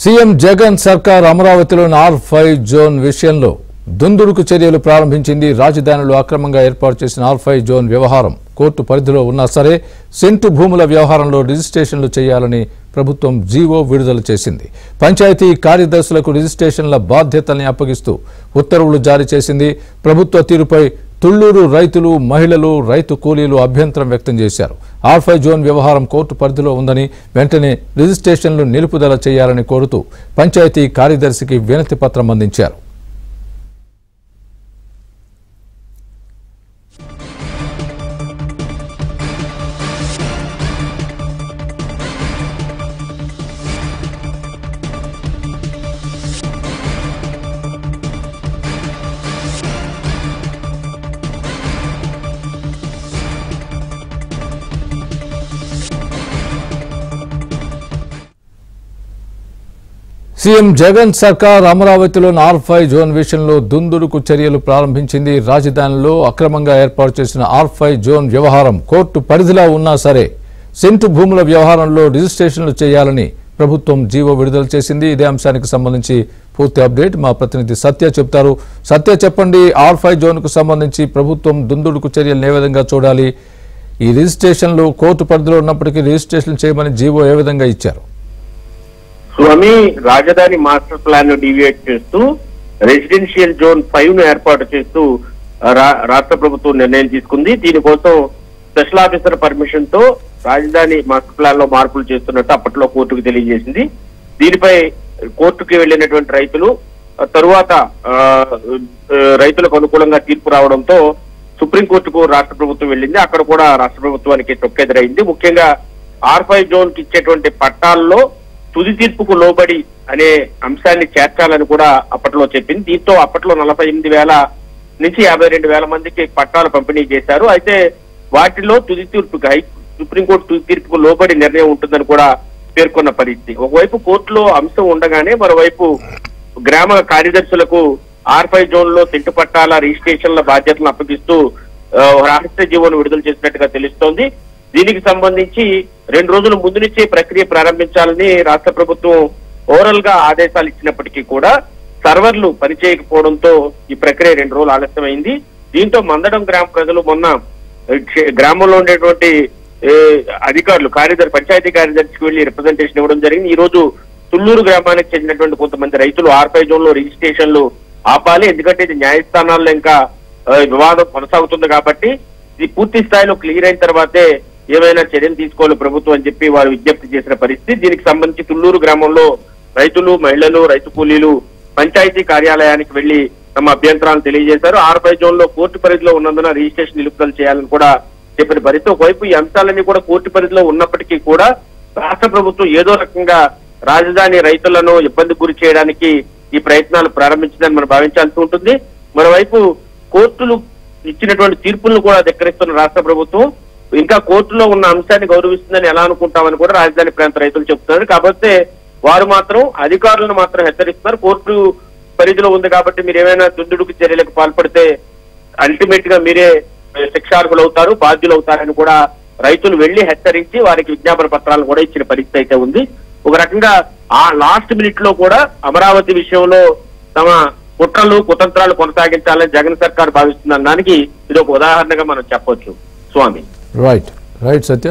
CM Jagan సర్కార్ అమరావతిలోని R5 zone విషయంలో దుందుడుకు చర్యలు ప్రారంభించింది. రాజధానిలో అక్రమంగా ఏర్పాటు చేసిన R5 జోన్ వ్యవహారం కోర్టు పరిధిలో ఉన్నా సరే సెంటు భూముల వ్యవహారంలో రిజిస్ట్రేషన్లు చేయాలని ప్రభుత్వం జీవో విడుదల చేసింది. పంచాయతీ కార్యదర్శులకు రిజిస్ట్రేషన్ల బాధ్యతల్ని అప్పగిస్తూ ఉత్తర్వులు జారీ చేసింది. ప్రభుత్వ తీరుపై తుళ్లూరు రైతులు, మహిళలు, రైతు కూలీలు అభ్యంతరం వ్యక్తం చేశారు. R5 జోన్ వ్యవహారం కోర్టు పరిధిలో ఉందని వెంటనే రిజిస్ట్రేషన్లు నిలుపుదల చేయాలని కోరుతూ పంచాయతీ కార్యదర్శికి వినతి పత్రం అందించారు. సీఎం జగన్ సర్కార్ అమరావతిలోని R5 జోన్ విషయంలో దుందుడుకు చర్యలు ప్రారంభించింది. రాజధానిలో అక్రమంగా ఏర్పాటు చేసిన R5 జోన్ వ్యవహారం కోర్టు పరిధిలో ఉన్నా సరే సెంటు భూముల వ్యవహారంలో రిజిస్ట్రేషన్లు చేయాలని ప్రభుత్వం జీవో విడుదల చేసింది. ఇదే అంశానికి సంబంధించి పూర్తి అప్డేట్ మా ప్రతినిధి సత్య చెప్తారు. సత్య, చెప్పండి, R5 జోన్కు సంబంధించి ప్రభుత్వం దుందుడుకు చర్యలను ఏ విధంగా చూడాలి? ఈ రిజిస్ట్రేషన్లు కోర్టు పరిధిలో ఉన్నప్పటికీ రిజిస్ట్రేషన్ చేయమని జీవో ఏ విధంగా ఇచ్చారు? స్వామి, రాజధాని మాస్టర్ ప్లాన్ ను డివియేట్ చేస్తూ రెసిడెన్షియల్ జోన్ 5 ను ఏర్పాటు చేస్తూ రాష్ట్ర ప్రభుత్వం నిర్ణయం తీసుకుంది. దీనికోసం స్పెషల్ ఆఫీసర్ పర్మిషన్ తో రాజధాని మాస్టర్ ప్లాన్ లో మార్పులు చేస్తున్నట్టు అప్పట్లో కోర్టుకు తెలియజేసింది. దీనిపై కోర్టుకి వెళ్లినటువంటి రైతులు తరువాత రైతులకు అనుకూలంగా తీర్పు రావడంతో సుప్రీంకోర్టుకు రాష్ట్ర ప్రభుత్వం వెళ్ళింది. అక్కడ కూడా రాష్ట్ర ప్రభుత్వానికి చొక్కెదురైంది. ముఖ్యంగా R5 జోన్ కి ఇచ్చేటువంటి పట్టాల్లో తుది తీర్పుకు లోబడి అనే అంశాన్ని చేర్చాలని కూడా అప్పట్లో చెప్పింది. దీంతో అప్పట్లో 48,000 నుంచి 52,000 మందికి పట్టాలు పంపిణీ చేశారు. అయితే వాటిలో తుది తీర్పుకు సుప్రీంకోర్టు తుది తీర్పుకు లోబడి నిర్ణయం ఉంటుందని కూడా పేర్కొన్న పరిస్థితి. ఒకవైపు కోర్టులో అంశం ఉండగానే మరోవైపు గ్రామ కార్యదర్శులకు R5 జోన్ లో సెంటు పట్టాల రిజిస్ట్రేషన్ల బాధ్యతలను అప్పగిస్తూ రాష్ట్ర జీవోను విడుదల చేసినట్టుగా తెలుస్తోంది. దీనికి సంబంధించి 2 రోజుల ముందు నుంచే ప్రక్రియ ప్రారంభించాలని రాష్ట్ర ప్రభుత్వం ఓవరాల్ గా ఆదేశాలు ఇచ్చినప్పటికీ కూడా సర్వర్లు పనిచేయకపోవడంతో ఈ ప్రక్రియ 2 రోజులు ఆలస్యమైంది. దీంతో మందడం గ్రామ ప్రజలు మొన్న గ్రామంలో ఉండేటువంటి అధికారులు పంచాయతీ కార్యదర్శికి వెళ్లి రిప్రజెంటేషన్ ఇవ్వడం జరిగింది. ఈ రోజు తుళ్లూరు గ్రామానికి చెందినటువంటి కొంతమంది రైతులు R5 జోన్ లో రిజిస్ట్రేషన్లు ఆపాలి, ఎందుకంటే ఇది న్యాయస్థానాల్లో ఇంకా వివాదం కొనసాగుతుంది కాబట్టి ఇది పూర్తి స్థాయిలో క్లియర్ అయిన తర్వాతే ఏమైనా చర్యలు తీసుకోవాలి ప్రభుత్వం అని చెప్పి వారు విజ్ఞప్తి చేసిన పరిస్థితి. దీనికి సంబంధించి తుళ్లూరు గ్రామంలో రైతులు, మహిళలు, రైతు కూలీలు పంచాయతీ కార్యాలయానికి వెళ్లి తమ అభ్యంతరాలను తెలియజేశారు. R5 జోన్ లో కోర్టు పరిధిలో ఉన్నందున రిజిస్ట్రేషన్ నిలుపుదల చేయాలని కూడా చెప్పిన పరిస్థితి. ఒకవైపు ఈ అంశాలన్నీ కూడా కోర్టు పరిధిలో ఉన్నప్పటికీ కూడా రాష్ట్ర ప్రభుత్వం ఏదో రకంగా రాజధాని రైతులను ఇబ్బంది గురి చేయడానికి ఈ ప్రయత్నాలు ప్రారంభించిందని మనం భావించాల్సి ఉంటుంది. మరోవైపు కోర్టులు ఇచ్చినటువంటి తీర్పులను కూడా ధిక్కరిస్తున్న రాష్ట్ర ప్రభుత్వం ఇంకా కోర్టులో ఉన్న అంశాన్ని గౌరవిస్తుందని ఎలా అనుకుంటామని కూడా రాజధాని ప్రాంత రైతులు చెప్తున్నారు. కాకపోతే వారు మాత్రం అధికారులను మాత్రం హెచ్చరిస్తున్నారు. కోర్టు పరిధిలో ఉంది కాబట్టి మీరు ఏమైనా దుందుడుకు చర్యలకు పాల్పడితే అల్టిమేట్ గా మీరే శిక్షార్హులు అవుతారు, బాధ్యులు అవుతారని కూడా రైతులు వెళ్లి హెచ్చరించి వారికి విజ్ఞాపన పత్రాలను కూడా ఇచ్చిన పరిస్థితి అయితే ఉంది. ఒక రకంగా ఆ లాస్ట్ మినిట్ లో కూడా అమరావతి విషయంలో తమ కుట్రలు, కుతంత్రాలు కొనసాగించాలని జగన్ సర్కార్ భావిస్తుందనడానికి ఇది ఒక ఉదాహరణగా మనం చెప్పొచ్చు. స్వామి, రైట్ సత్య.